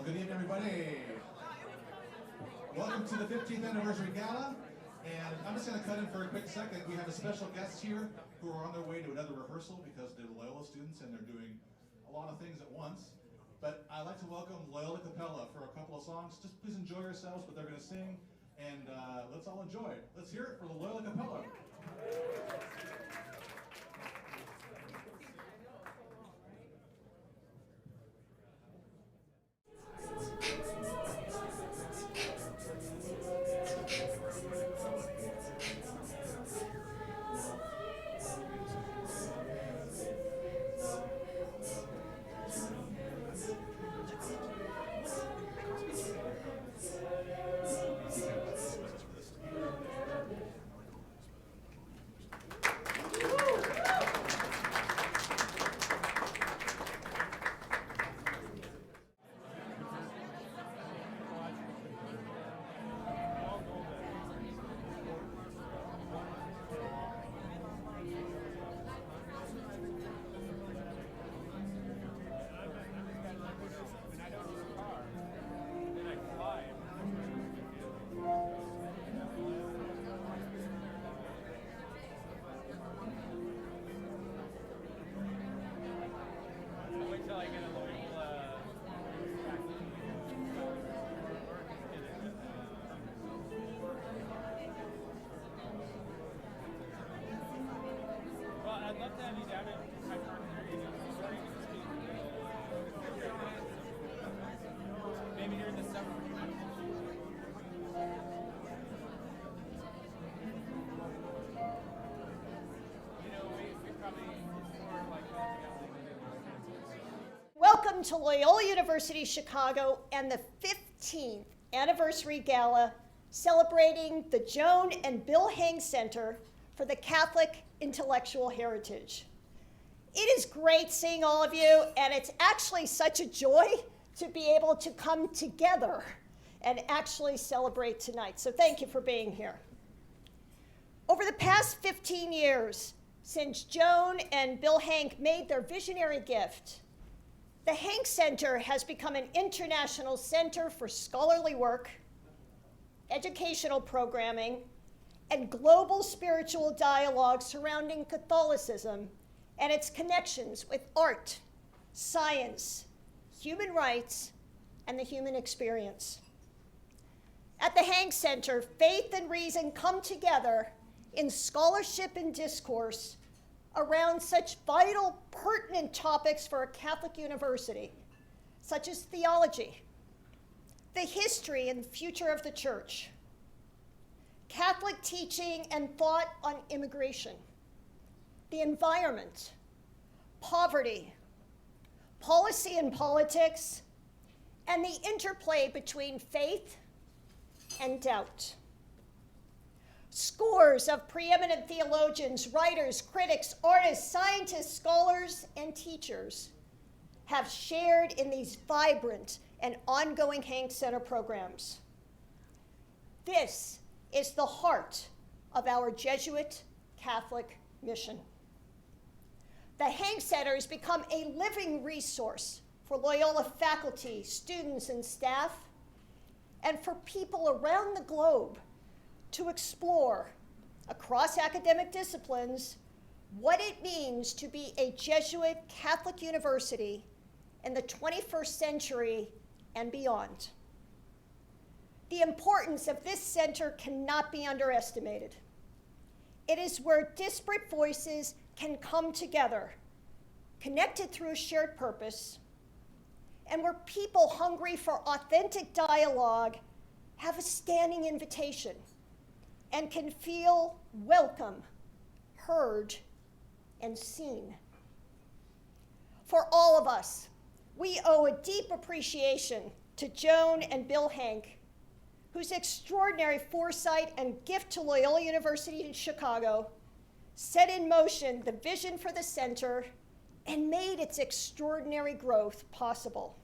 Well, good evening, everybody. Welcome to the 15th anniversary gala. And I'm just going to cut in for a quick second. We have a special guest here who are on their way to another rehearsal because they're Loyola students and they're doing a lot of things at once. But I'd like to welcome Loyola Capella for a couple of songs. Just please enjoy yourselves, but they're going to sing, and let's all enjoy it. Let's hear it for the Loyola Capella. I'd love to have you down in my partner. Maybe during the summer. We probably more like Welcome to Loyola University Chicago and the 15th anniversary gala celebrating the Joan and Bill Hank Center for the Catholic Intellectual Heritage. It is great seeing all of you, and it's actually such a joy to be able to come together and actually celebrate tonight. So thank you for being here. Over the past 15 years, since Joan and Bill Hank made their visionary gift, the Hank Center has become an international center for scholarly work, educational programming, and global spiritual dialogue surrounding Catholicism and its connections with art, science, human rights, and the human experience. At the Hank Center, faith and reason come together in scholarship and discourse around such vital, pertinent topics for a Catholic university, such as theology, the history and future of the Church, Catholic teaching and thought on immigration, the environment, poverty, policy and politics, and the interplay between faith and doubt. Scores of preeminent theologians, writers, critics, artists, scientists, scholars, and teachers have shared in these vibrant and ongoing Hank Center programs. This is the heart of our Jesuit Catholic mission. The Hank Center has become a living resource for Loyola faculty, students, and staff, and for people around the globe to explore, across academic disciplines, what it means to be a Jesuit Catholic university in the 21st century and beyond. The importance of this center cannot be underestimated. It is where disparate voices can come together, connected through a shared purpose, and where people hungry for authentic dialogue have a standing invitation and can feel welcome, heard, and seen. For all of us, we owe a deep appreciation to Joan and Bill Hank, whose extraordinary foresight and gift to Loyola University in Chicago set in motion the vision for the center and made its extraordinary growth possible.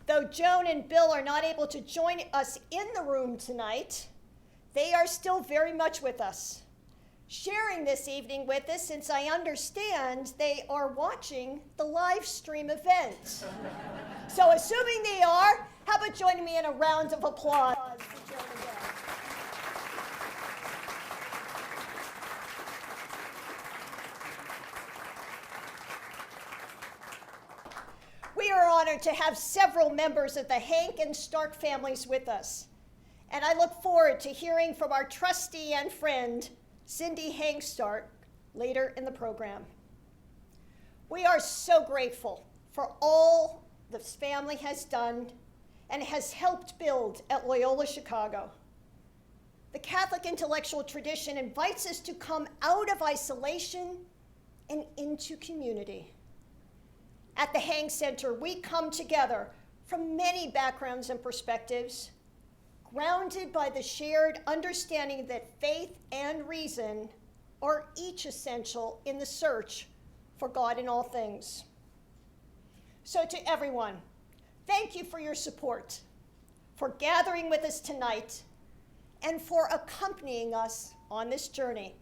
Though Joan and Bill are not able to join us in the room tonight, they are still very much with us, sharing this evening with us, since I understand they are watching the live stream event. So assuming they are, how about joining me in a round of applause for Joan and Deb? We are honored to have several members of the Hank and Stark families with us, and I look forward to hearing from our trustee and friend, Cindy Hank Stark, later in the program. We are so grateful for all this family has done and has helped build at Loyola Chicago. The Catholic intellectual tradition invites us to come out of isolation and into community. At the Hank Center, we come together from many backgrounds and perspectives, grounded by the shared understanding that faith and reason are each essential in the search for God in all things. So to everyone, thank you for your support, for gathering with us tonight, and for accompanying us on this journey.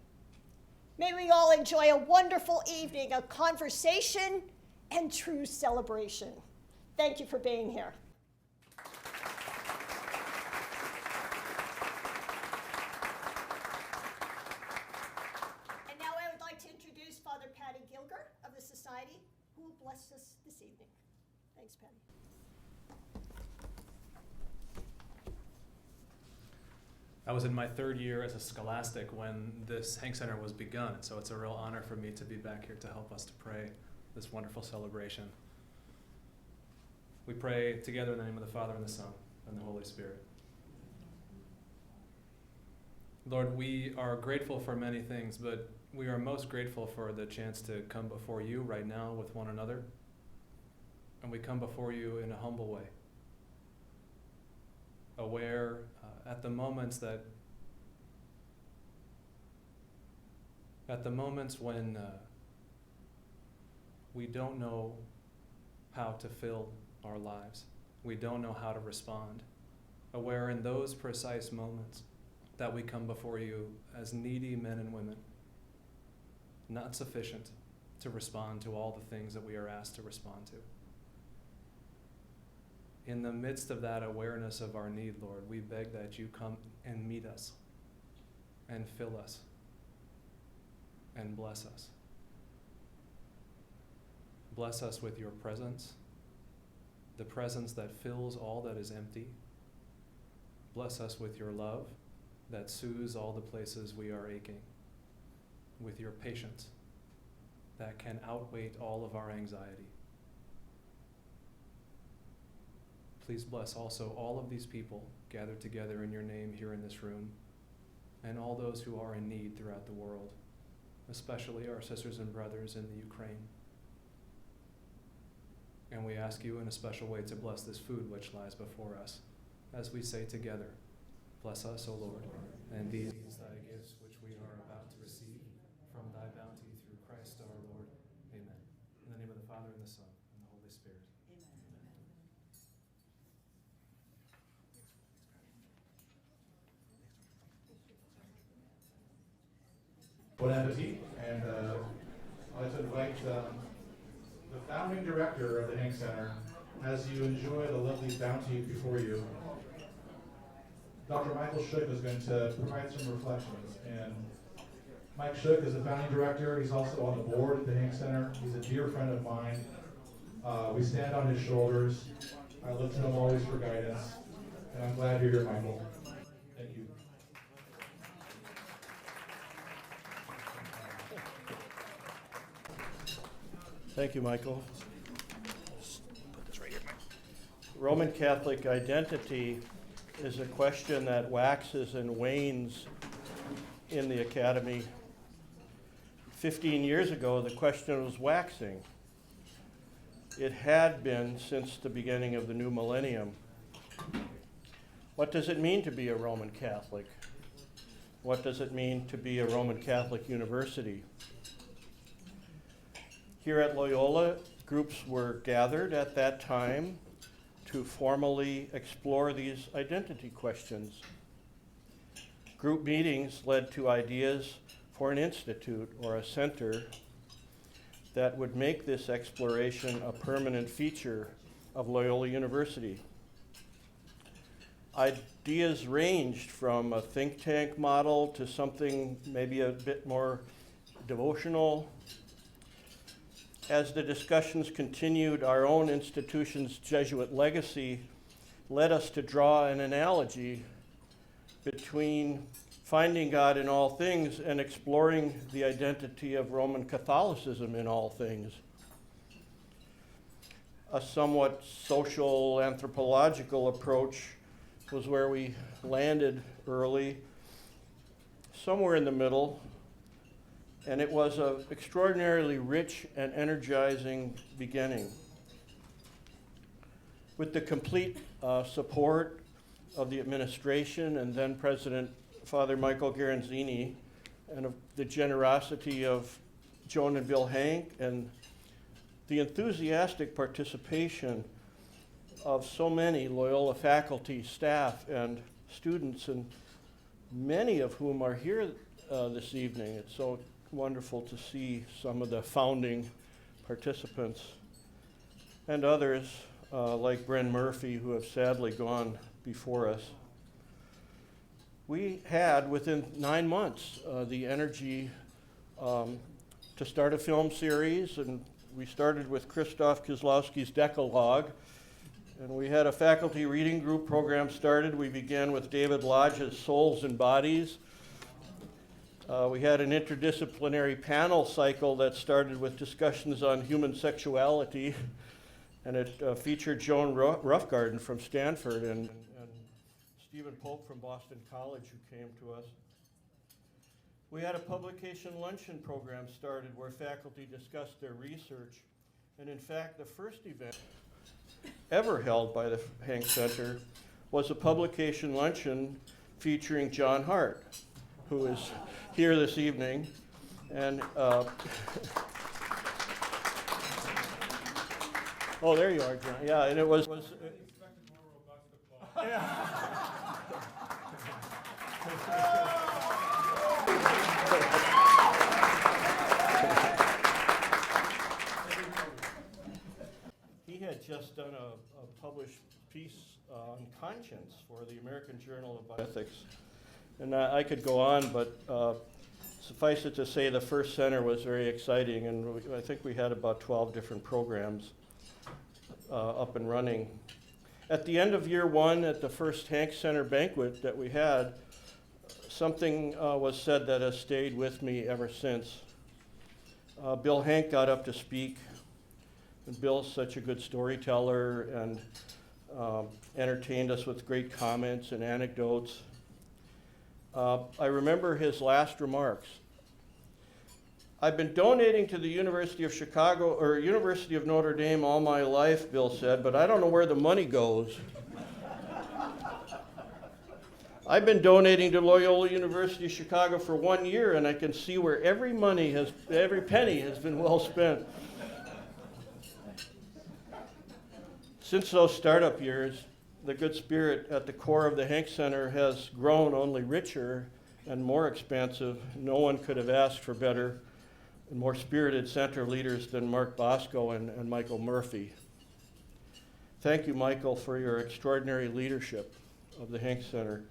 May we all enjoy a wonderful evening of conversation and true celebration. Thank you for being here. And now I would like to introduce Father Patty Gilger of the Society, who will bless us this evening. Thanks, Patty. I was in my third year as a scholastic when this Hank Center was begun, and so it's a real honor for me to be back here to help us to pray this wonderful celebration. We pray together in the name of the Father, and the Son, and the Holy Spirit. Lord, we are grateful for many things, but we are most grateful for the chance to come before you right now with one another. And we come before you in a humble way, aware at the moments when we don't know how to fill our lives. We don't know how to respond. Aware in those precise moments that we come before you as needy men and women, not sufficient to respond to all the things that we are asked to respond to. In the midst of that awareness of our need, Lord, we beg that you come and meet us and fill us and bless us. Bless us with your presence, the presence that fills all that is empty. Bless us with your love that soothes all the places we are aching, with your patience that can outweigh all of our anxiety. Please bless also all of these people gathered together in your name here in this room, and all those who are in need throughout the world, especially our sisters and brothers in the Ukraine. And we ask you in a special way to bless this food which lies before us, as we say together, bless us, O Lord, and these thy gifts which we are about to receive from thy bounty through Christ our Lord. Amen. In the name of the Father, and the Son, and the Holy Spirit. Bon appetit, and I'd like to invite the founding director of the Hank Center, as you enjoy the lovely bounty before you. Dr. Michael Shook is going to provide some reflections, and Mike Shook is the founding director. He's also on the board at the Hank Center. He's a dear friend of mine. We stand on his shoulders. I look to him always for guidance, and I'm glad you're here, Michael. Thank you. Thank you, Michael. Put this right here. Roman Catholic identity is a question that waxes and wanes in the Academy. 15 years ago, the question was waxing. It had been since the beginning of the new millennium. What does it mean to be a Roman Catholic? What does it mean to be a Roman Catholic university? Here at Loyola, groups were gathered at that time to formally explore these identity questions. Group meetings led to ideas for an institute or a center that would make this exploration a permanent feature of Loyola University. Ideas ranged from a think tank model to something maybe a bit more devotional. As the discussions continued, our own institution's Jesuit legacy led us to draw an analogy between finding God in all things and exploring the identity of Roman Catholicism in all things. A somewhat social anthropological approach was where we landed early, somewhere in the middle, and it was an extraordinarily rich and energizing beginning. With the complete support of the administration and then President Father Michael Garanzini, and of the generosity of Joan and Bill Hank, and the enthusiastic participation of so many Loyola faculty, staff, and students, and many of whom are here this evening. It's so wonderful to see some of the founding participants and others like Bren Murphy, who have sadly gone before us. We had, within 9 months, the energy to start a film series, and we started with Krzysztof Kieslowski's Decalogue, and we had a faculty reading group program started. We began with David Lodge's Souls and Bodies. We had an interdisciplinary panel cycle that started with discussions on human sexuality, and it featured Joan Roughgarden from Stanford and Stephen Pope from Boston College, who came to us. We had a publication luncheon program started where faculty discussed their research, and in fact the first event ever held by the Hank Center was a publication luncheon featuring John Hart, who is here this evening. And oh, there you are, John. Yeah, and it was he had just done a published piece on conscience for the American Journal of Bioethics. And I could go on, but suffice it to say the first center was very exciting, and I think we had about 12 different programs up and running. At the end of year one, at the first Hank Center banquet that we had, something was said that has stayed with me ever since. Bill Hank got up to speak, and Bill's such a good storyteller and entertained us with great comments and anecdotes. I remember his last remarks. I've been donating to the University of Chicago, or University of Notre Dame all my life, Bill said, but I don't know where the money goes. I've been donating to Loyola University of Chicago for 1 year, and I can see where every penny has been well spent. Since those startup years, the good spirit at the core of the Hank Center has grown only richer and more expansive. No one could have asked for better and more spirited center leaders than Mark Bosco and Michael Murphy. Thank you, Michael, for your extraordinary leadership of the Hank Center.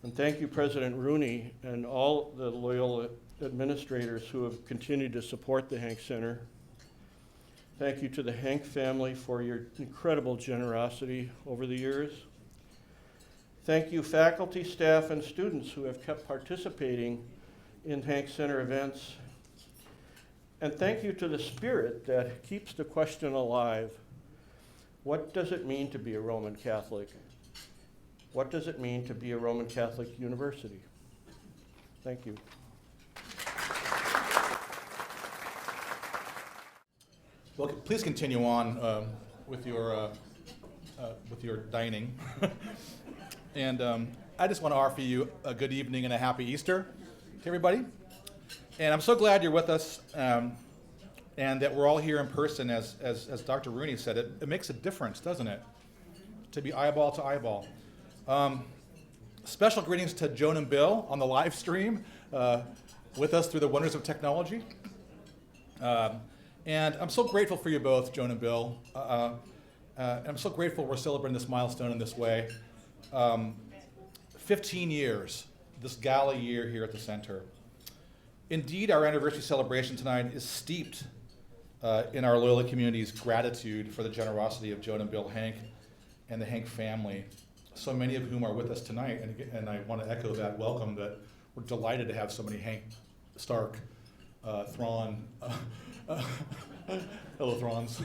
And thank you, President Rooney, and all the Loyola administrators who have continued to support the Hank Center. Thank you to the Hank family for your incredible generosity over the years. Thank you, faculty, staff, and students who have kept participating in Hank Center events. And thank you to the spirit that keeps the question alive. What does it mean to be a Roman Catholic? What does it mean to be a Roman Catholic university? Thank you. Well, please continue on with your dining. And I just want to offer you a good evening and a happy Easter to everybody. And I'm so glad you're with us, and that we're all here in person. As Dr. Rooney said, it makes a difference, doesn't it? To be eyeball to eyeball. Special greetings to Joan and Bill on the live stream. with us through the wonders of technology. And I'm so grateful for you both, Joan and Bill. And I'm so grateful we're celebrating this milestone in this way. 15 years, this Gala year here at the center. Indeed, our anniversary celebration tonight is steeped in our Loyola community's gratitude for the generosity of Joan and Bill Hank and the Hank family, so many of whom are with us tonight. And I want to echo that welcome, that we're delighted to have so many Hank, Stark, Thrawn, hello Thrawns.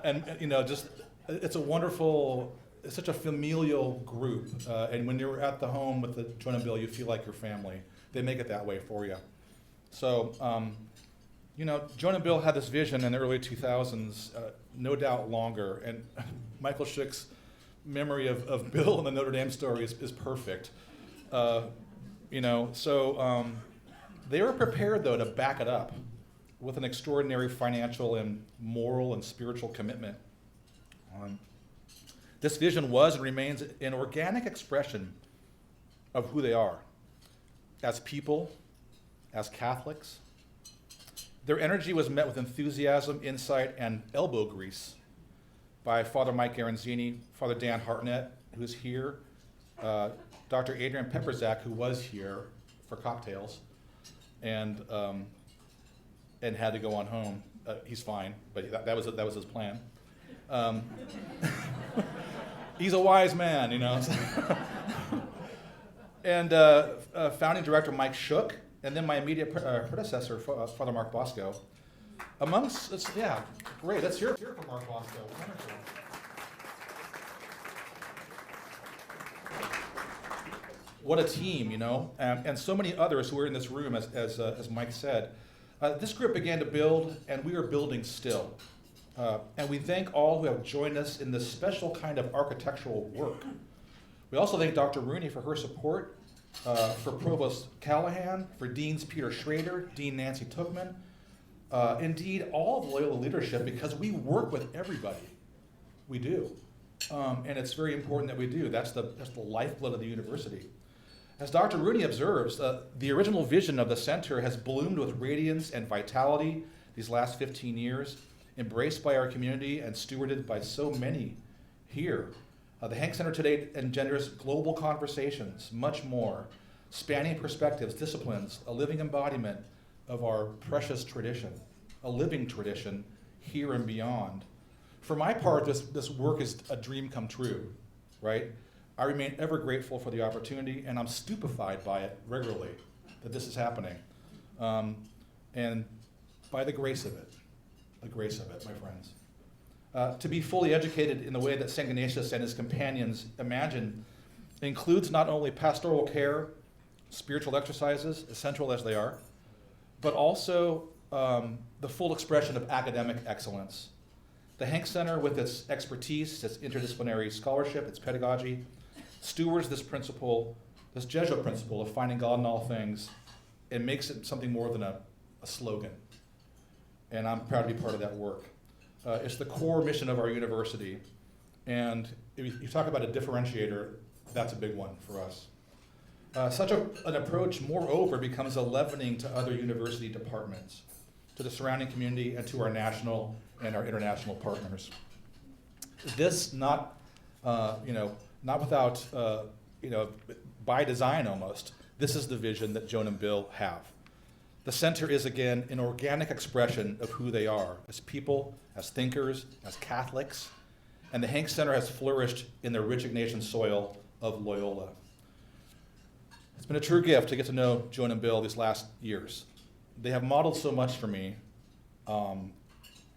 And just, it's a wonderful, it's such a familial group. And when you're at the home with the Joan and Bill, you feel like your family. They make it that way for you. So, Joan and Bill had this vision in the early 2000s, no doubt longer. And Michael Schick's memory of Bill and the Notre Dame story is perfect. They were prepared, though, to back it up with an extraordinary financial and moral and spiritual commitment. This vision was and remains an organic expression of who they are as people, as Catholics. Their energy was met with enthusiasm, insight, and elbow grease by Father Mike Garanzini, Father Dan Hartnett, who's here, Dr. Adrian Pepperzak, who was here for cocktails, and had to go on home. He's fine, but that was his plan. He's a wise man, And founding director Mike Shook, and then my immediate predecessor, Father Mark Bosco. Amongst, great, let's hear it for Mark Bosco. Wonderful. What a team, and so many others who are in this room, as Mike said. This group began to build, and we are building still. And we thank all who have joined us in this special kind of architectural work. We also thank Dr. Rooney for her support, for Provost Callahan, for Deans Peter Schrader, Dean Nancy Tookman, indeed all of Loyola leadership, because we work with everybody. We do. And it's very important that we do. That's the lifeblood of the university. As Dr. Rooney observes, the original vision of the center has bloomed with radiance and vitality these last 15 years, embraced by our community and stewarded by so many here. The Hank Center today engenders global conversations, much more, spanning perspectives, disciplines, a living embodiment of our precious tradition, a living tradition here and beyond. For my part, this work is a dream come true, right? I remain ever grateful for the opportunity, and I'm stupefied by it regularly, that this is happening. And by the grace of it, my friends. To be fully educated in the way that St. Ignatius and his companions imagined includes not only pastoral care, spiritual exercises, essential as they are, but also the full expression of academic excellence. The Hank Center, with its expertise, its interdisciplinary scholarship, its pedagogy, stewards this principle, this Jesuit principle of finding God in all things, and makes it something more than a slogan. And I'm proud to be part of that work. It's the core mission of our university. And if you talk about a differentiator, that's a big one for us. Such an approach, moreover, becomes a leavening to other university departments, to the surrounding community, and to our national and our international partners. This not without, by design almost, this is the vision that Joan and Bill have. The center is, again, an organic expression of who they are as people, as thinkers, as Catholics, and the Hank Center has flourished in the rich Ignatian soil of Loyola. It's been a true gift to get to know Joan and Bill these last years. They have modeled so much for me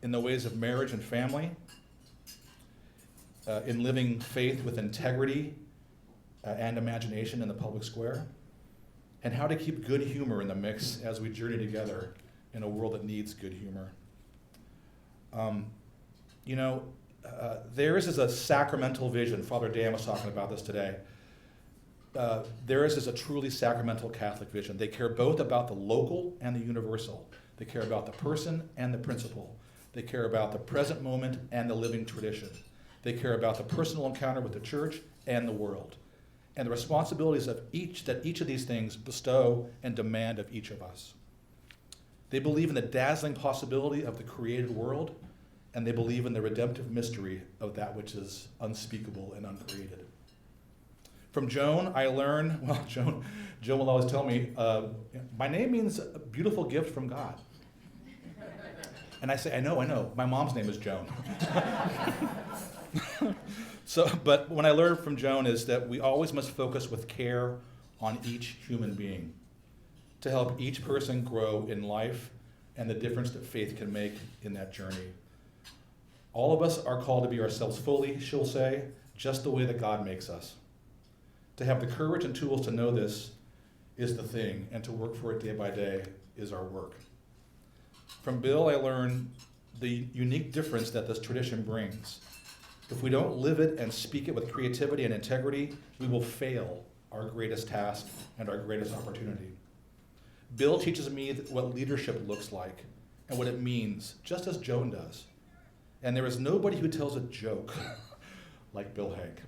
in the ways of marriage and family, in living faith with integrity and imagination in the public square, and how to keep good humor in the mix as we journey together in a world that needs good humor. Theirs is a sacramental vision. Father Dan was talking about this today. Theirs is a truly sacramental Catholic vision. They care both about the local and the universal. They care about the person and the principle. They care about the present moment and the living tradition. They care about the personal encounter with the church and the world. and the responsibilities of each of these things bestow and demand of each of us. They believe in the dazzling possibility of the created world, and they believe in the redemptive mystery of that which is unspeakable and uncreated. From Joan, I learn, well, Joan will always tell me, my name means a beautiful gift from God. And I say, I know, my mom's name is Joan. But when I learned from Joan is that we always must focus with care on each human being to help each person grow in life and the difference that faith can make in that journey. All of us are called to be ourselves fully, she'll say, just the way that God makes us. To have the courage and tools to know this is the thing, and to work for it day by day is our work. From Bill, I learned the unique difference that this tradition brings. If we don't live it and speak it with creativity and integrity, we will fail our greatest task and our greatest opportunity. Bill teaches me what leadership looks like and what it means, just as Joan does. And there is nobody who tells a joke like Bill Hank.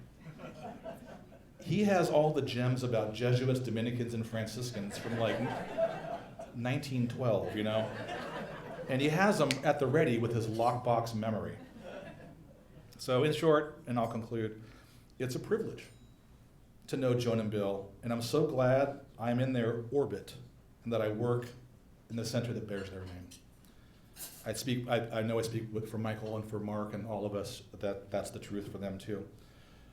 He has all the gems about Jesuits, Dominicans, and Franciscans from like 1912, you know? And he has them at the ready with his lockbox memory. So in short, and I'll conclude, it's a privilege to know Joan and Bill, and I'm so glad I'm in their orbit and that I work in the center that bears their name. I know I speak for Michael and for Mark and all of us, but that's the truth for them too.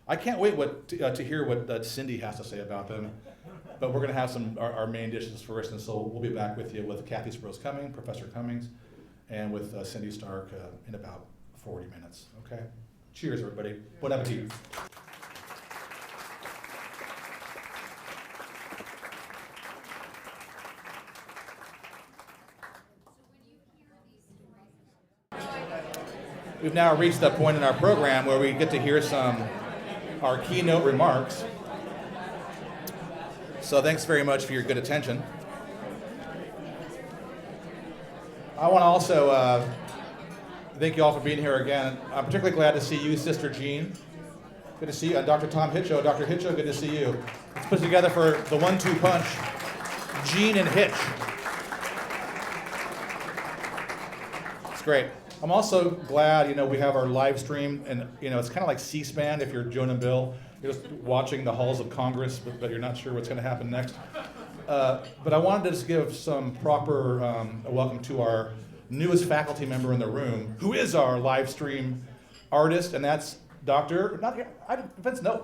I can't wait to hear what Cindy has to say about them, but we're going to have our main dishes first, and so we'll be back with you with Kathy Sprouse Cummings, Professor Cummings, and with Cindy Stark in about 40 minutes, okay? Cheers, everybody. Bon appetit. We've now reached that point in our program where we get to hear our keynote remarks. So thanks very much for your good attention. I want to also thank you all for being here again. I'm particularly glad to see you, Sister Jean. Good to see you. And Dr. Tom Hitcho. Dr. Hitcho, good to see you. Let's put it together for the 1-2 punch, Jean and Hitch. It's great. I'm also glad, we have our live stream, and, it's kind of like C-SPAN if you're Joan and Bill. You're just watching the halls of Congress, but you're not sure what's going to happen next. But I wanted to just give some proper welcome to our newest faculty member in the room, who is our live stream artist, and that's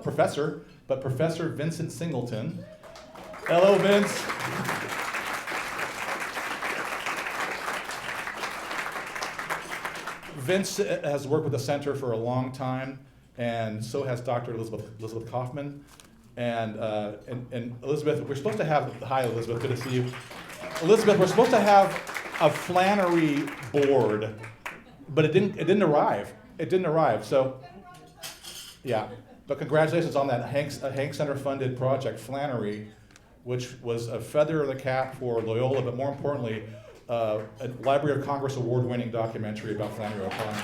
Professor Vincent Singleton. Hello, Vince. Vince has worked with the center for a long time, and so has Dr. Elizabeth Kaufman. And Elizabeth, we're supposed to have, hi Elizabeth, good to see you. Elizabeth, we're supposed to have a Flannery board, but it didn't arrive. It didn't arrive, so, yeah. But congratulations on that Hank Center funded project, Flannery, which was a feather in the cap for Loyola, but more importantly, a Library of Congress award-winning documentary about Flannery O'Connor.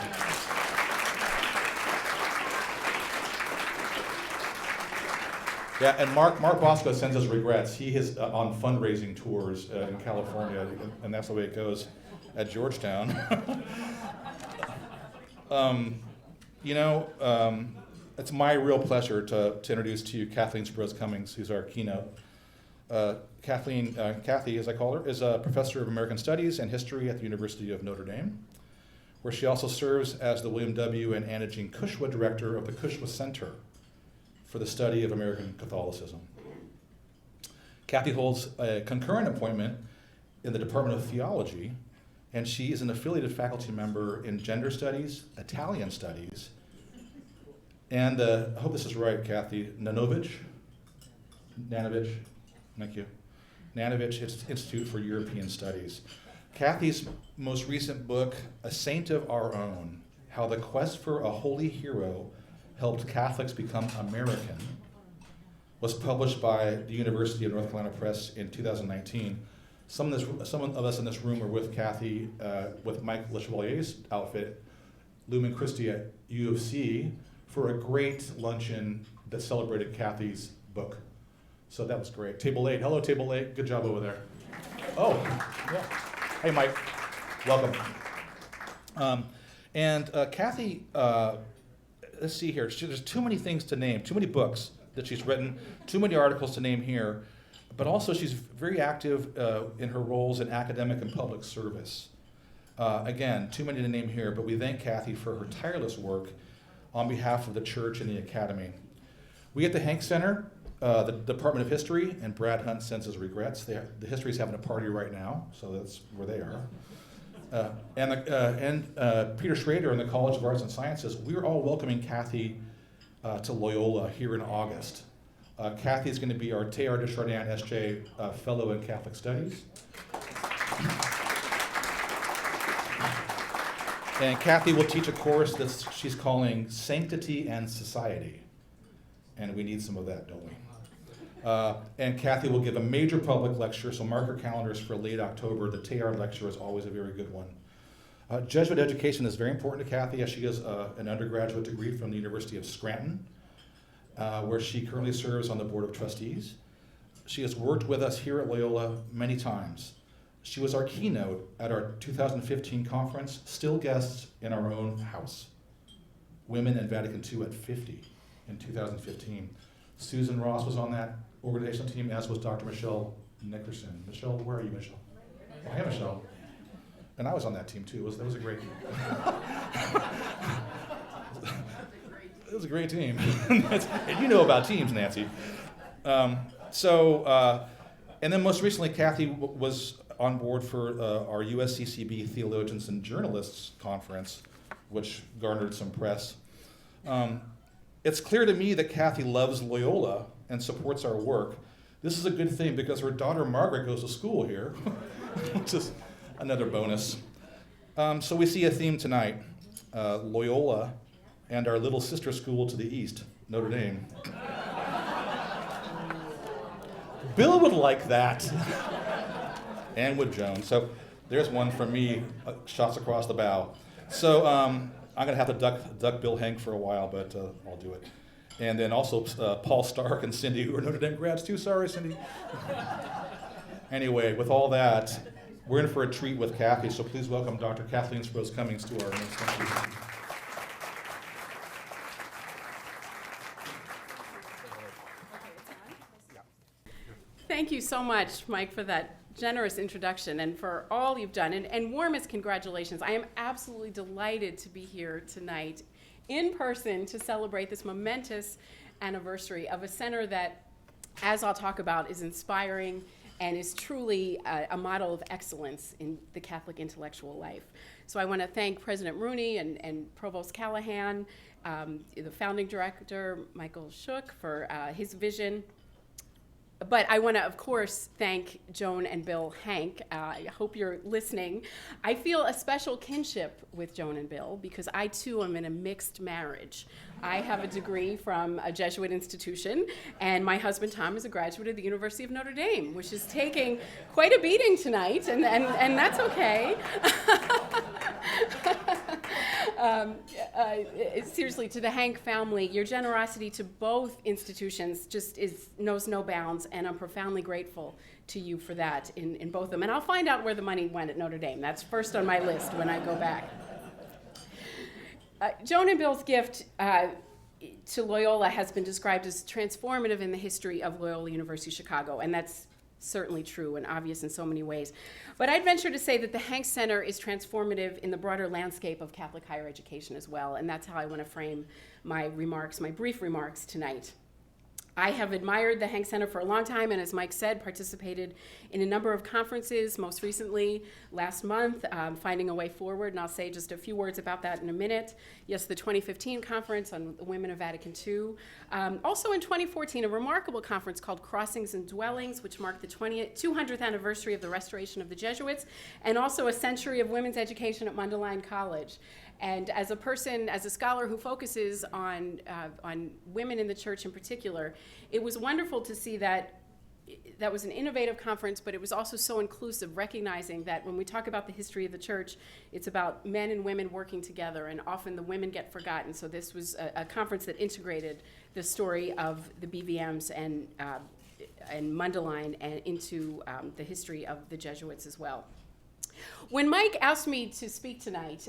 Yeah, and Mark Bosco sends us regrets. He is on fundraising tours in California, and that's the way it goes at Georgetown. It's my real pleasure to introduce to you Kathleen Sprouse Cummings, who's our keynote. Kathy, as I call her, is a professor of American Studies and History at the University of Notre Dame, where she also serves as the William W. and Anna Jean Kushwa Director of the Kushwa Center for the Study of American Catholicism. Kathy holds a concurrent appointment in the Department of Theology, and she is an affiliated faculty member in Gender Studies, Italian Studies, and I hope this is right, Kathy, Nanovich, thank you. Nanovich Institute for European Studies. Kathy's most recent book, A Saint of Our Own, How the Quest for a Holy Hero Helped Catholics Become American, was published by the University of North Carolina Press in 2019. Some of us in this room were with Kathy, with Mike LeChevalier's outfit, Lumen Christi at U of C, for a great luncheon that celebrated Kathy's book. So that was great. Table 8. Hello, Table 8. Good job over there. Oh, yeah. Hey, Mike. Welcome. Kathy, let's see here. There's too many things to name, too many books that she's written, too many articles to name here, but also she's very active in her roles in academic and public service. Again, too many to name here, but we thank Kathy for her tireless work on behalf of the church and the academy. We at the Hank Center, the Department of History, and Brad Hunt sends his regrets. The History's having a party right now, so that's where they are. And Peter Schrader and the College of Arts and Sciences, we're all welcoming Kathy to Loyola here in August. Kathy is going to be our Teilhard de Chardin S.J. Fellow in Catholic Studies. And Kathy will teach a course that she's calling Sanctity and Society. And we need some of that, don't we? And Kathy will give a major public lecture, so mark your calendars for late October. The Teilhard lecture is always a very good one. Jesuit education is very important to Kathy, as she has an undergraduate degree from the University of Scranton, where she currently serves on the Board of Trustees. She has worked with us here at Loyola many times. She was our keynote at our 2015 conference, still guests in our own house. Women in Vatican II at 50 in 2015. Susan Ross was on that organizational team, as was Dr. Michelle Nickerson. Michelle, where are you, Michelle? Oh, hey, Michelle. And I was on that team too. That was a great team. It was a great team. And you know about teams, Nancy. And then most recently, Kathy was on board for our USCCB Theologians and Journalists Conference, which garnered some press. It's clear to me that Kathy loves Loyola and supports our work. This is a good thing because her daughter Margaret goes to school here, which is another bonus. So we see a theme tonight, Loyola and our little sister school to the east, Notre Dame. Bill would like that. And would Joan. So there's one from me, shots across the bow. So I'm going to have to duck Bill Hank for a while, but I'll do it. And then also Paul Stark and Cindy, who are Notre Dame grads too. Sorry, Cindy. Anyway, with all that, we're in for a treat with Kathy, so please welcome Dr. Kathleen Sprose Cummings to our midst. Thank you. Thank you so much, Mike, for that generous introduction and for all you've done. And warmest congratulations. I am absolutely delighted to be here tonight in person to celebrate this momentous anniversary of a center that, as I'll talk about, is inspiring and is truly a model of excellence in the Catholic intellectual life. So I want to thank President Rooney and Provost Callahan, the founding director, Michael Shook, for his vision. But I want to, of course, thank Joan and Bill Hank. I hope you're listening. I feel a special kinship with Joan and Bill because I, too, am in a mixed marriage. I have a degree from a Jesuit institution, and my husband, Tom, is a graduate of the University of Notre Dame, which is taking quite a beating tonight, and that's okay. Seriously, to the Hank family, your generosity to both institutions just knows no bounds, and I'm profoundly grateful to you for that in both of them. And I'll find out where the money went at Notre Dame. That's first on my list when I go back. Joan and Bill's gift to Loyola has been described as transformative in the history of Loyola University Chicago, and that's certainly true and obvious in so many ways. But I'd venture to say that the Hank Center is transformative in the broader landscape of Catholic higher education as well, and that's how I want to frame my remarks, my brief remarks tonight. I have admired the Hank Center for a long time, and as Mike said, participated in a number of conferences, most recently last month, Finding a Way Forward, and I'll say just a few words about that in a minute. Yes, the 2015 conference on the women of Vatican II. Also in 2014, a remarkable conference called Crossings and Dwellings, which marked the 200th anniversary of the restoration of the Jesuits, and also a century of women's education at Mundelein College. And as a person, as a scholar who focuses on women in the church in particular, it was wonderful to see that that was an innovative conference, but it was also so inclusive, recognizing that when we talk about the history of the church, it's about men and women working together, and often the women get forgotten. So this was a conference that integrated the story of the BVMs and Mundelein and into the history of the Jesuits as well. When Mike asked me to speak tonight,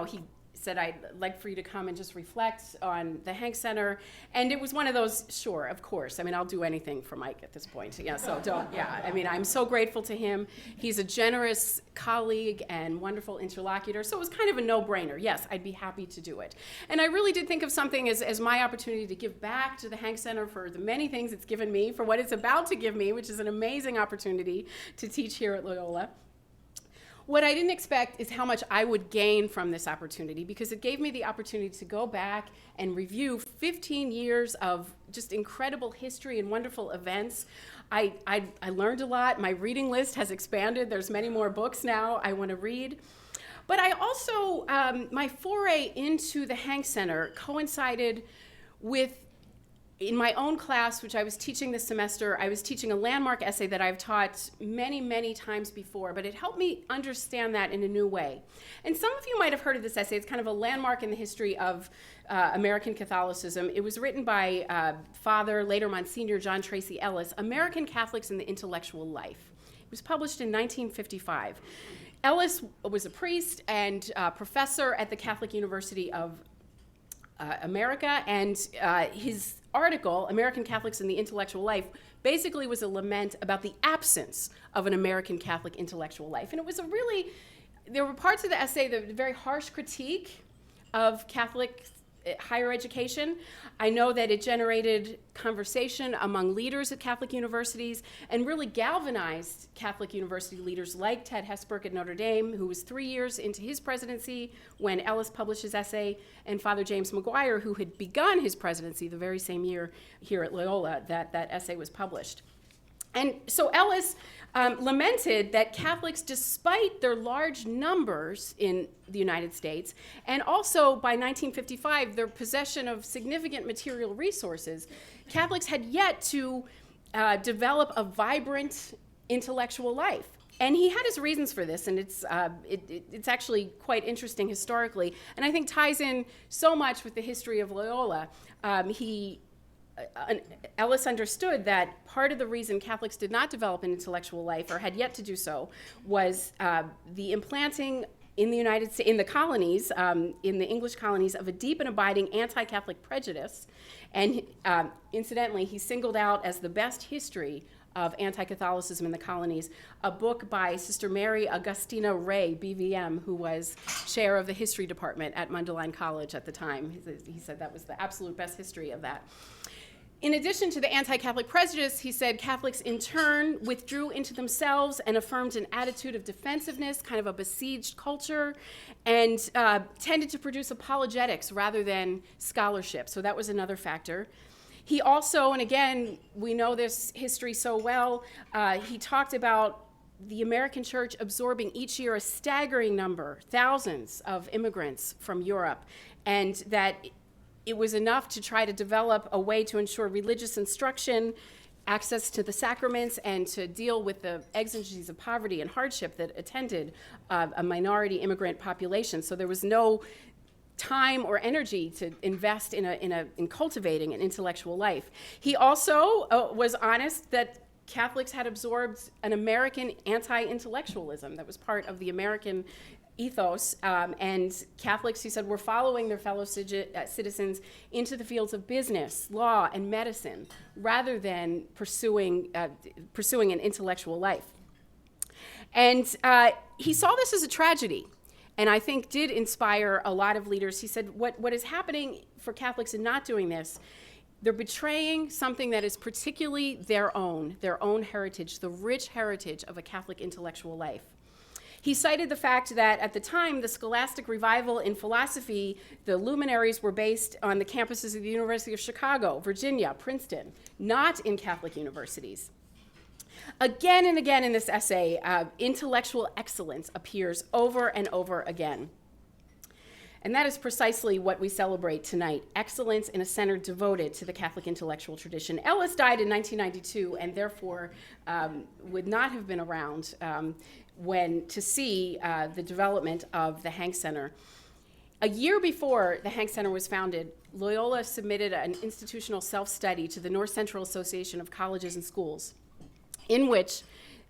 he said, I'd like for you to come and just reflect on the Hank Center. And it was one of those, sure, of course. I mean, I'll do anything for Mike at this point. Yeah, so don't, yeah. I mean, I'm so grateful to him. He's a generous colleague and wonderful interlocutor. So it was kind of a no-brainer. Yes, I'd be happy to do it. And I really did think of something as my opportunity to give back to the Hank Center for the many things it's given me, for what it's about to give me, which is an amazing opportunity to teach here at Loyola. What I didn't expect is how much I would gain from this opportunity, because it gave me the opportunity to go back and review 15 years of just incredible history and wonderful events. I learned a lot. My reading list has expanded. There's many more books now I want to read. But I also, my foray into the Hank Center coincided with, in my own class, which I was teaching this semester, I was teaching a landmark essay that I've taught many, many times before, but it helped me understand that in a new way. And some of you might have heard of this essay. It's kind of a landmark in the history of American Catholicism. It was written by Father, later Monsignor John Tracy Ellis, American Catholics in the Intellectual Life. It was published in 1955. Ellis was a priest and professor at the Catholic University of America, and his article, American Catholics in the Intellectual Life, basically was a lament about the absence of an American Catholic intellectual life. And it was there were parts of the essay that were very harsh critique of Catholic higher education. I know that it generated conversation among leaders at Catholic universities and really galvanized Catholic university leaders like Ted Hesburgh at Notre Dame, who was 3 years into his presidency when Ellis published his essay, and Father James McGuire, who had begun his presidency the very same year here at Loyola that essay was published. And so Ellis lamented that Catholics, despite their large numbers in the United States, and also by 1955, their possession of significant material resources, Catholics had yet to develop a vibrant intellectual life. And he had his reasons for this, and it's actually quite interesting historically, and I think ties in so much with the history of Loyola. Ellis understood that part of the reason Catholics did not develop an intellectual life, or had yet to do so, was the implanting in the United States, in the colonies, in the English colonies, of a deep and abiding anti-Catholic prejudice. And incidentally, he singled out as the best history of anti-Catholicism in the colonies a book by Sister Mary Augustina Ray, BVM, who was chair of the history department at Mundelein College at the time. He said that was the absolute best history of that. In addition to the anti-Catholic prejudice, he said Catholics in turn withdrew into themselves and affirmed an attitude of defensiveness, kind of a besieged culture, and tended to produce apologetics rather than scholarship. So that was another factor. He also, and again, we know this history so well, he talked about the American church absorbing each year a staggering number, thousands of immigrants from Europe, and that it was enough to try to develop a way to ensure religious instruction, access to the sacraments, and to deal with the exigencies of poverty and hardship that attended a minority immigrant population. So there was no time or energy to invest in cultivating an intellectual life. He also was honest that Catholics had absorbed an American anti-intellectualism that was part of the American ethos, and Catholics, he said, were following their fellow citizens into the fields of business, law, and medicine, rather than pursuing an intellectual life. And he saw this as a tragedy, and I think did inspire a lot of leaders. He said, what is happening for Catholics in not doing this, they're betraying something that is particularly their own heritage, the rich heritage of a Catholic intellectual life. He cited the fact that at the time, the scholastic revival in philosophy, the luminaries were based on the campuses of the University of Chicago, Virginia, Princeton, not in Catholic universities. Again and again in this essay, intellectual excellence appears over and over again. And that is precisely what we celebrate tonight, excellence in a center devoted to the Catholic intellectual tradition. Ellis died in 1992 and therefore would not have been around to see the development of the Hank Center. A year before the Hank Center was founded, Loyola submitted an institutional self-study to the North Central Association of Colleges and Schools, in which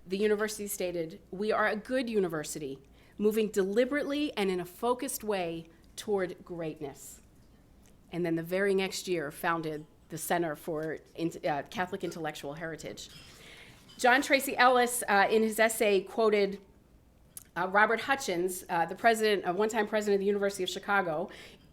the university stated, "We are a good university, moving deliberately and in a focused way toward greatness." And then the very next year founded the Center for Catholic Intellectual Heritage. John Tracy Ellis, in his essay, quoted Robert Hutchins, one-time president of the University of Chicago,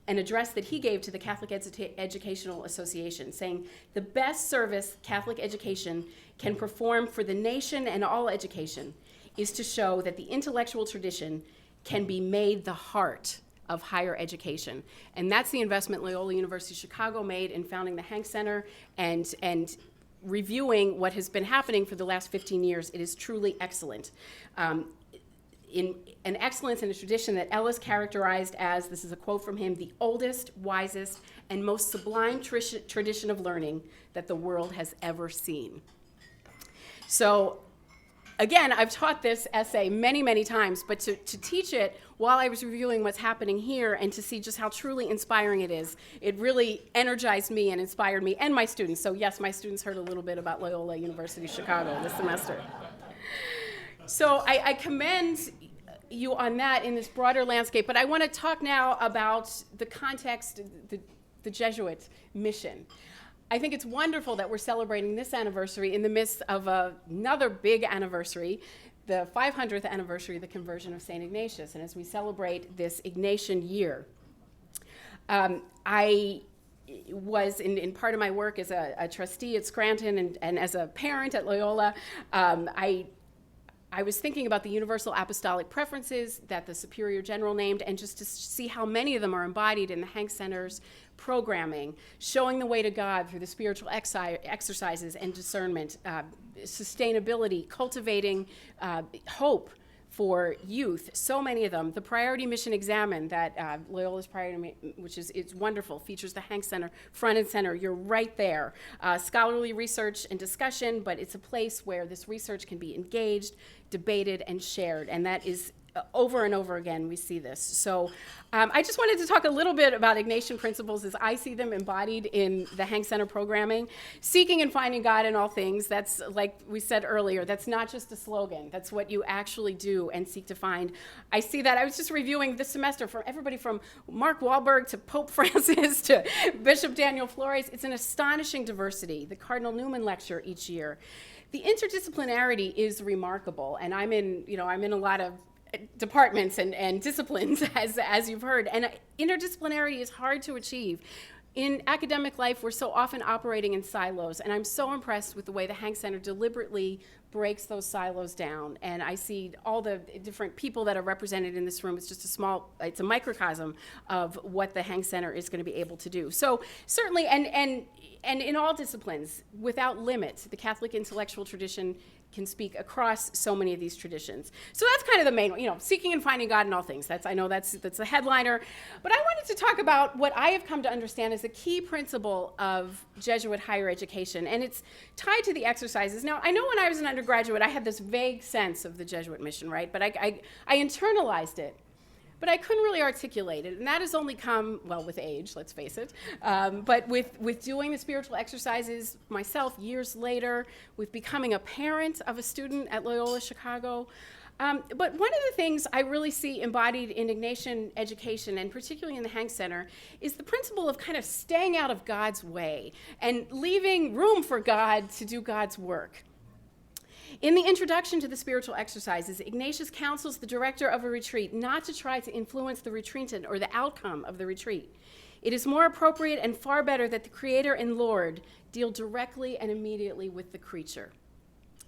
an address that he gave to the Catholic Educational Association, saying, "The best service Catholic education can perform for the nation and all education is to show that the intellectual tradition can be made the heart of higher education." And that's the investment Loyola University Chicago made in founding the Hank Center and reviewing what has been happening for the last 15 years. It is truly excellent. In an excellence in a tradition that Ellis characterized as, this is a quote from him, "the oldest, wisest, and most sublime tradition of learning that the world has ever seen." So, again, I've taught this essay many, many times, but to teach it while I was reviewing what's happening here and to see just how truly inspiring it is, it really energized me and inspired me and my students. So yes, my students heard a little bit about Loyola University Chicago this semester. So I commend you on that in this broader landscape, but I want to talk now about the context, the Jesuit mission. I think it's wonderful that we're celebrating this anniversary in the midst of another big anniversary, the 500th anniversary of the conversion of St. Ignatius, and as we celebrate this Ignatian year. I was in part of my work as a trustee at Scranton and as a parent at Loyola, I was thinking about the universal apostolic preferences that the Superior General named, and just to see how many of them are embodied in the Hank Center's programming, showing the way to God through the spiritual exercises and discernment, sustainability, cultivating hope for youth, so many of them. The Priority Mission Examen that Loyola's Priority, which is it's wonderful, features the Hank Center front and center. You're right there. Scholarly research and discussion, but it's a place where this research can be engaged, debated, and shared, and that is over and over again we see this. So I just wanted to talk a little bit about Ignatian principles as I see them embodied in the Hank Center programming. Seeking and finding God in all things, that's like we said earlier, that's not just a slogan, that's what you actually do and seek to find. I see that, I was just reviewing this semester from everybody from Mark Wahlberg to Pope Francis to Bishop Daniel Flores. It's an astonishing diversity, the Cardinal Newman Lecture each year. The interdisciplinarity is remarkable, and I'm in a lot of departments and disciplines, as you've heard, and interdisciplinarity is hard to achieve. In academic life, we're so often operating in silos, and I'm so impressed with the way the Hank Center deliberately breaks those silos down, and I see all the different people that are represented in this room. It's just it's a microcosm of what the Hank Center is going to be able to do. So certainly, and in all disciplines, without limit, the Catholic intellectual tradition can speak across so many of these traditions. So that's kind of the main one, seeking and finding God in all things. I know that's the headliner. But I wanted to talk about what I have come to understand as a key principle of Jesuit higher education, and it's tied to the exercises. Now, I know when I was an undergraduate, I had this vague sense of the Jesuit mission, right? But I internalized it. But I couldn't really articulate it, and that has only come, well, with age, let's face it, but with doing the spiritual exercises myself years later, with becoming a parent of a student at Loyola Chicago. But one of the things I really see embodied in Ignatian education, and particularly in the Hank Center, is the principle of kind of staying out of God's way and leaving room for God to do God's work. In the introduction to the spiritual exercises, Ignatius counsels the director of a retreat not to try to influence the retreatant or the outcome of the retreat. It is more appropriate and far better that the Creator and Lord deal directly and immediately with the creature,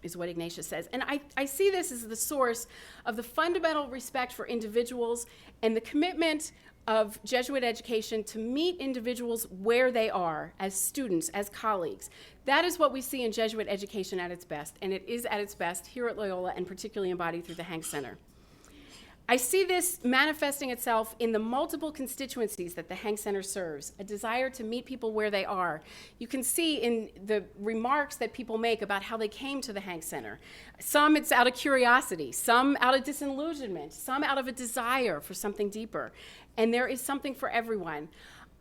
is what Ignatius says. And I see this as the source of the fundamental respect for individuals and the commitment of Jesuit education to meet individuals where they are, as students, as colleagues. That is what we see in Jesuit education at its best, and it is at its best here at Loyola, and particularly embodied through the Hank Center. I see this manifesting itself in the multiple constituencies that the Hank Center serves, a desire to meet people where they are. You can see in the remarks that people make about how they came to the Hank Center. Some it's out of curiosity, some out of disillusionment, some out of a desire for something deeper. And there is something for everyone.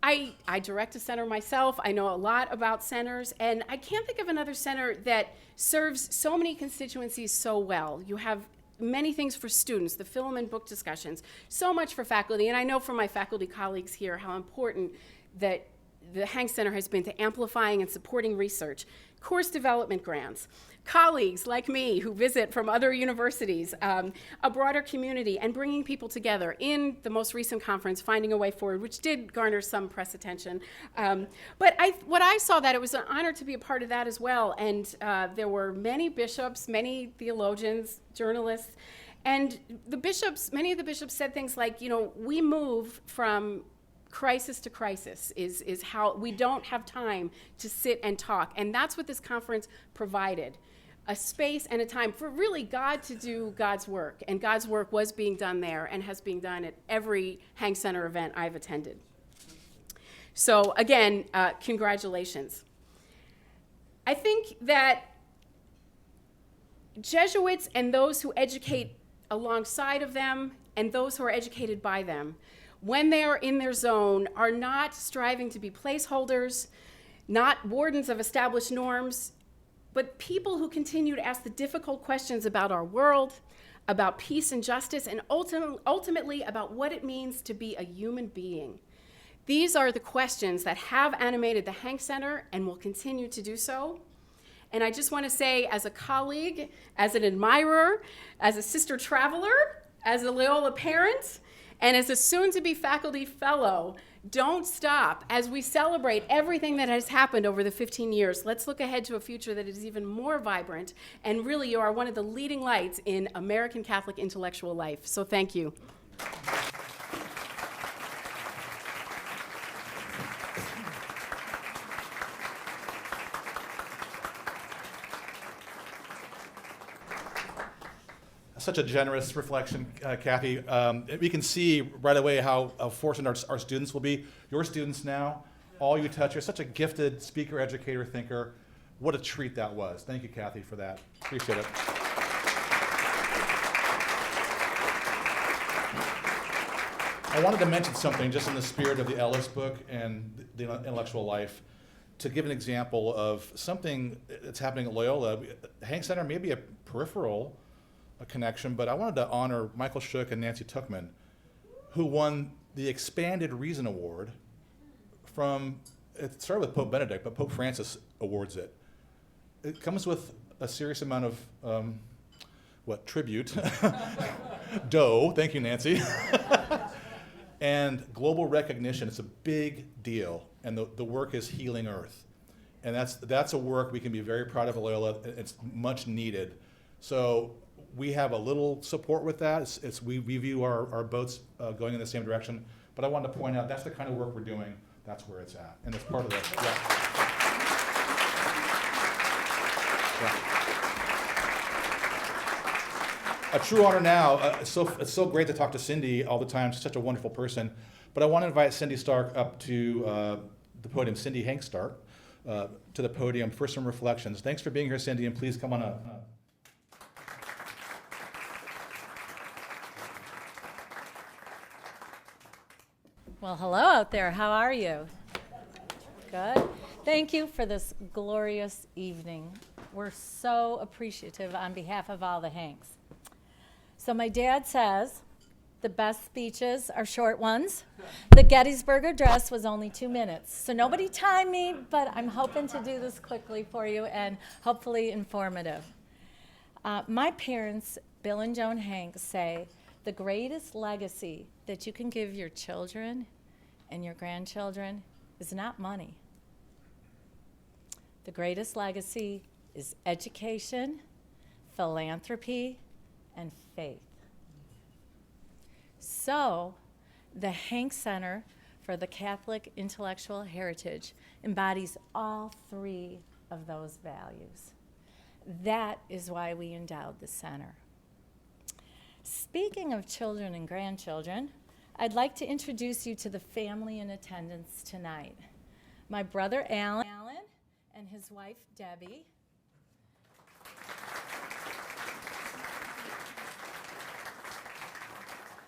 I direct a center myself. I know a lot about centers, and I can't think of another center that serves so many constituencies so well. You have many things for students, the film and book discussions, so much for faculty, and I know from my faculty colleagues here how important that the Hank Center has been to amplifying and supporting research, course development grants, colleagues like me who visit from other universities, a broader community, and bringing people together in the most recent conference, Finding a Way Forward, which did garner some press attention. But what I saw that it was an honor to be a part of that as well, and there were many bishops, many theologians, journalists, and many of the bishops said things like, you know, we move from crisis to crisis is how we don't have time to sit and talk. And that's what this conference provided, a space and a time for really God to do God's work. And God's work was being done there and has been done at every Hank Center event I've attended. So again, congratulations. I think that Jesuits and those who educate alongside of them and those who are educated by them, when they are in their zone, are not striving to be placeholders, not wardens of established norms, but people who continue to ask the difficult questions about our world, about peace and justice, and ultimately about what it means to be a human being. These are the questions that have animated the Hank Center and will continue to do so. And I just want to say, as a colleague, as an admirer, as a sister traveler, as a Loyola parent, and as a soon-to-be faculty fellow, don't stop. As we celebrate everything that has happened over the 15 years, let's look ahead to a future that is even more vibrant, and really you are one of the leading lights in American Catholic intellectual life. So thank you. Such a generous reflection, Kathy. We can see right away how fortunate our students will be. Your students now, all you touch, you're such a gifted speaker, educator, thinker. What a treat that was. Thank you, Kathy, for that. Appreciate it. I wanted to mention something just in the spirit of the Ellis book and the intellectual life, to give an example of something that's happening at Loyola. Hank Center may be a peripheral connection, but I wanted to honor Michael Shook and Nancy Tuchman, who won the Expanded Reason Award from, it started with Pope Benedict, but Pope Francis awards it. It comes with a serious amount of, tribute, dough, thank you, Nancy, and global recognition. It's a big deal, and the work is healing Earth. And that's a work we can be very proud of at Loyola. It's much needed. So we have a little support with that. We view our boats going in the same direction. But I wanted to point out that's the kind of work we're doing. That's where it's at. And it's part of it. Yeah. A true honor now. It's so great to talk to Cindy all the time. She's such a wonderful person. But I want to invite Cindy Stark up to the podium. Cindy Hank Stark to the podium for some reflections. Thanks for being here, Cindy, and please come on up. Well, hello out there. How are you? Good. Thank you for this glorious evening. We're so appreciative on behalf of all the Hanks. So my dad says the best speeches are short ones. The Gettysburg Address was only 2 minutes. So nobody time me, but I'm hoping to do this quickly for you and hopefully informative. My parents, Bill and Joan Hanks, say the greatest legacy that you can give your children and your grandchildren is not money. The greatest legacy is education, philanthropy, and faith. So, the Hank Center for the Catholic Intellectual Heritage embodies all three of those values. That is why we endowed the center. Speaking of children and grandchildren, I'd like to introduce you to the family in attendance tonight. My brother Alan and his wife Debbie.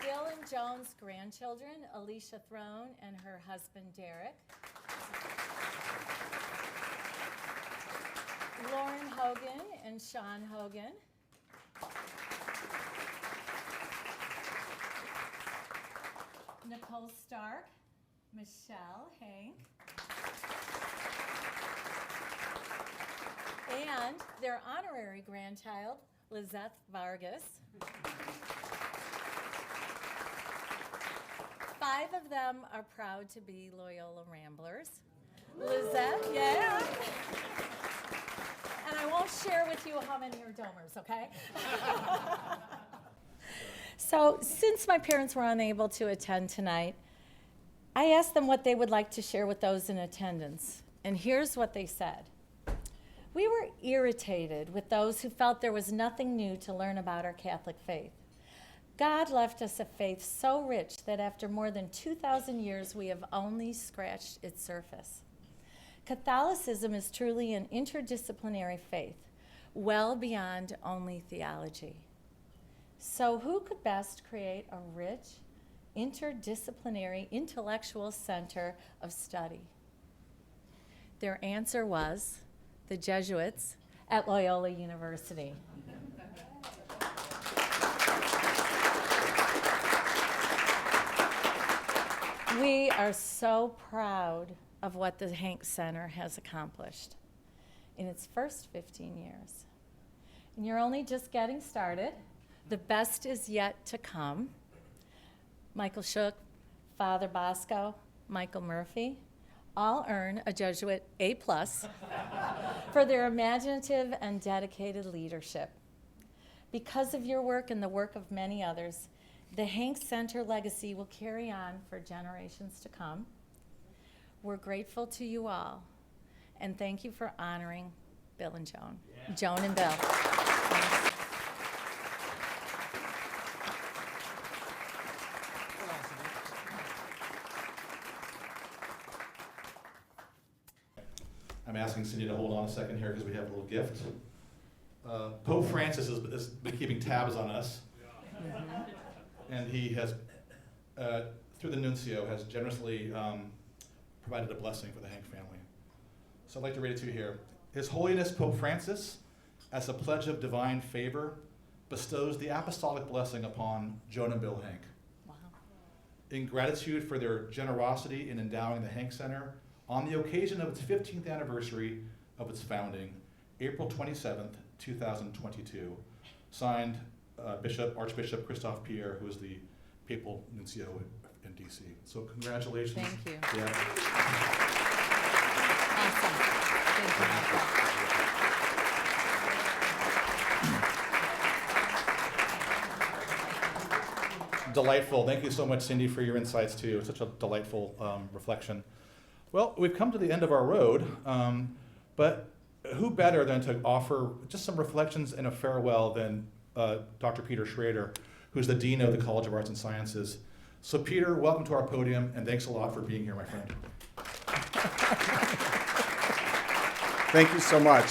Bill and Joan's grandchildren, Alicia Throne and her husband Derek. Lauren Hogan and Sean Hogan. Nicole Stark, Michelle Hank, and their honorary grandchild, Lizette Vargas. 5 of them are proud to be Loyola Ramblers. Lizette, yeah. And I won't share with you how many are Domers, okay? So, since my parents were unable to attend tonight, I asked them what they would like to share with those in attendance. And here's what they said. We were irritated with those who felt there was nothing new to learn about our Catholic faith. God left us a faith so rich that after more than 2,000 years, we have only scratched its surface. Catholicism is truly an interdisciplinary faith, well beyond only theology. So who could best create a rich, interdisciplinary, intellectual center of study? Their answer was the Jesuits at Loyola University. We are so proud of what the Hank Center has accomplished in its first 15 years. And you're only just getting started. The best is yet to come. Michael Shook, Father Bosco, Michael Murphy, all earn a Jesuit A+ for their imaginative and dedicated leadership. Because of your work and the work of many others, the Hank Center legacy will carry on for generations to come. We're grateful to you all, and thank you for honoring Bill and Joan. Yeah. Joan and Bill. Thanks. I'm asking Cindy to hold on a second here because we have a little gift. Pope Francis has been keeping tabs on us. And he has, through the nuncio, has generously provided a blessing for the Hank family. So I'd like to read it to you here. His Holiness Pope Francis, as a pledge of divine favor, bestows the apostolic blessing upon Joan and Bill Hank. Wow. In gratitude for their generosity in endowing the Hank Center on the occasion of its 15th anniversary of its founding, April 27th, 2022, signed Archbishop Christophe Pierre, who is the papal nuncio in DC. So congratulations. Thank you. Yeah. Awesome. Thank you, Michael. Delightful. Thank you so much, Cindy, for your insights too. Such a delightful reflection. Well, we've come to the end of our road, but who better than to offer just some reflections and a farewell than Dr. Peter Schrader, who's the Dean of the College of Arts and Sciences. So Peter, welcome to our podium, and thanks a lot for being here, my friend. Thank you so much.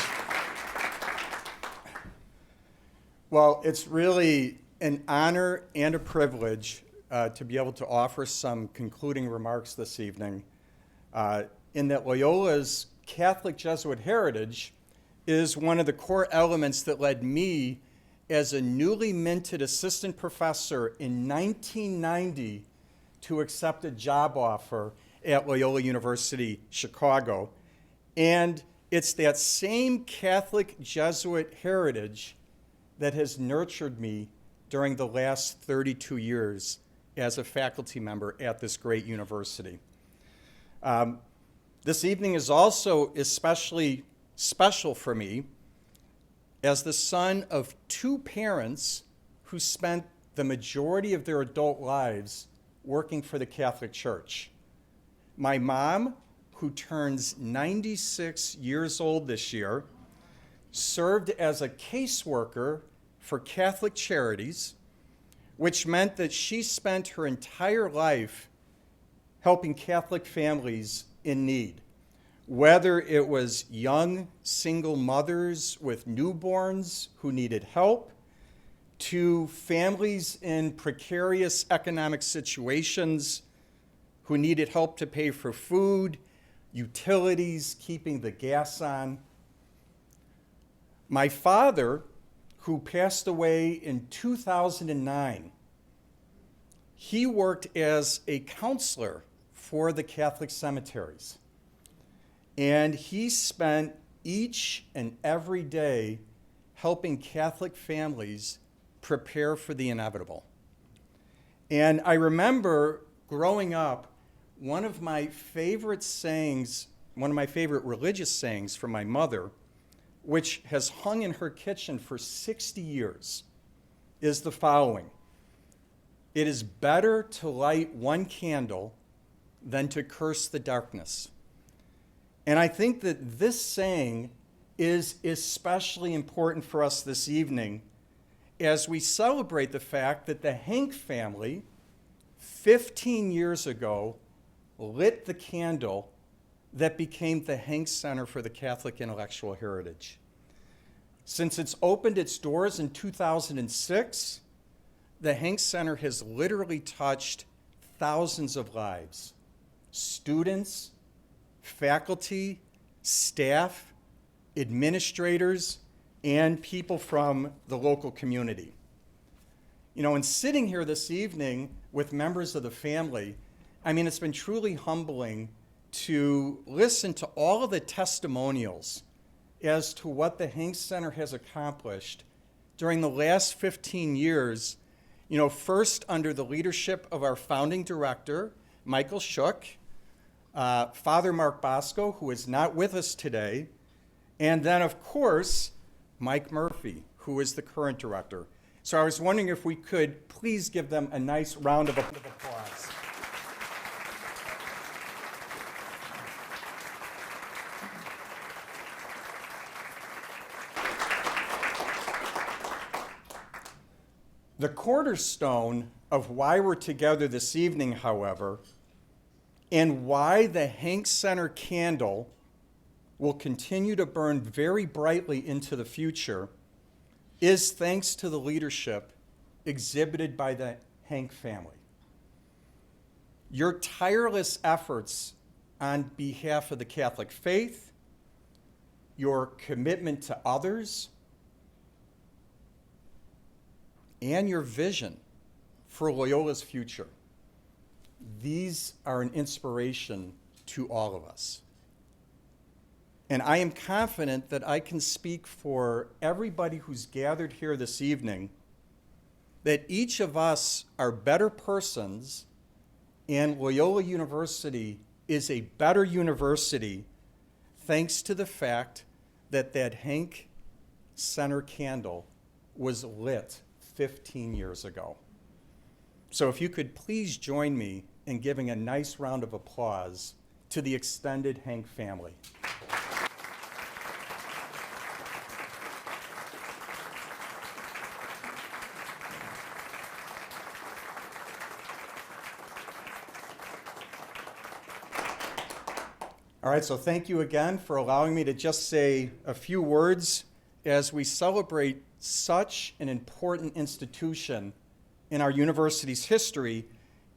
Well, it's really an honor and a privilege to be able to offer some concluding remarks this evening, in that Loyola's Catholic Jesuit heritage is one of the core elements that led me as a newly minted assistant professor in 1990 to accept a job offer at Loyola University, Chicago. And it's that same Catholic Jesuit heritage that has nurtured me during the last 32 years as a faculty member at this great university. This evening is also especially special for me as the son of 2 parents who spent the majority of their adult lives working for the Catholic Church. My mom, who turns 96 years old this year, served as a caseworker for Catholic Charities, which meant that she spent her entire life helping Catholic families in need, whether it was young single mothers with newborns who needed help, to families in precarious economic situations who needed help to pay for food, utilities, keeping the gas on. My father, who passed away in 2009, he worked as a counselor for the Catholic cemeteries. And he spent each and every day helping Catholic families prepare for the inevitable. And I remember growing up, one of my favorite sayings, one of my favorite religious sayings from my mother, which has hung in her kitchen for 60 years, is the following: "It is better to light one candle than to curse the darkness." And I think that this saying is especially important for us this evening as we celebrate the fact that the Hank family, 15 years ago, lit the candle that became the Hank Center for the Catholic Intellectual Heritage. Since it's opened its doors in 2006, the Hank Center has literally touched thousands of lives: students, faculty, staff, administrators, and people from the local community. You know, and sitting here this evening with members of the family, I mean, it's been truly humbling to listen to all of the testimonials as to what the Hank Center has accomplished during the last 15 years, you know, first under the leadership of our founding director, Michael Shook, Father Mark Bosco, who is not with us today, and then, of course, Mike Murphy, who is the current director. So I was wondering if we could please give them a nice round of applause. The cornerstone of why we're together this evening, however, and why the Hank Center candle will continue to burn very brightly into the future, is thanks to the leadership exhibited by the Hank family. Your tireless efforts on behalf of the Catholic faith, your commitment to others, and your vision for Loyola's future, these are an inspiration to all of us. And I am confident that I can speak for everybody who's gathered here this evening that each of us are better persons, and Loyola University is a better university thanks to the fact that that Hank Center candle was lit 15 years ago. So if you could please join me in giving a nice round of applause to the extended Hank family. All right, so thank you again for allowing me to just say a few words as we celebrate such an important institution in our university's history,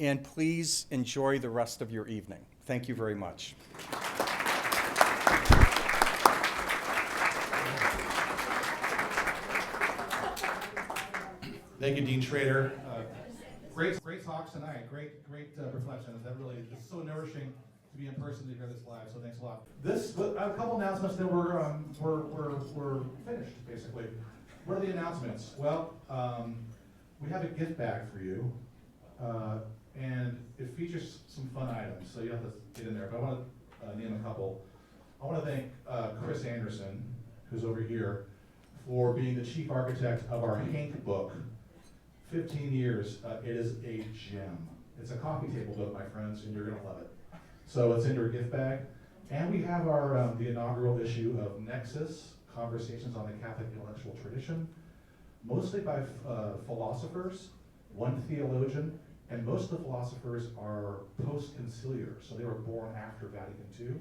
and please enjoy the rest of your evening. Thank you very much. Thank you, Dean Schrader. Great talks tonight. Great reflections. That really is so nourishing to be in person to hear this live. So thanks a lot. A couple announcements that we're finished basically. What are the announcements? Well, we have a gift bag for you, and it features some fun items. So you have to get in there. But I want to name a couple. I want to thank Chris Anderson, who's over here, for being the chief architect of our Hank book. 15 years, it is a gem. It's a coffee table book, my friends, and you're gonna love it. So it's in your gift bag. And we have our the inaugural issue of Nexus, Conversations on the Catholic Intellectual Tradition, mostly by philosophers one theologian, and most of the philosophers are post-conciliar, so they were born after Vatican II.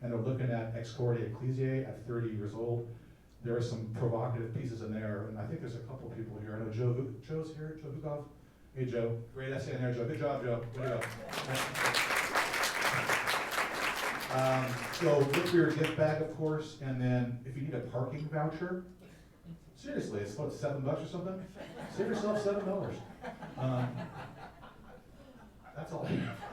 And they're looking at Ex Corde Ecclesiae at 30 years old. There are some provocative pieces in there, and I think there's a couple people here. I know Joe's here, Joe Bukov. Hey Joe, great essay in there, Joe. Good job, Joe. Way to go. So look for your gift bag, of course, and then if you need a parking voucher, seriously, it's what, $7 or something? Save yourself $7. That's all I have.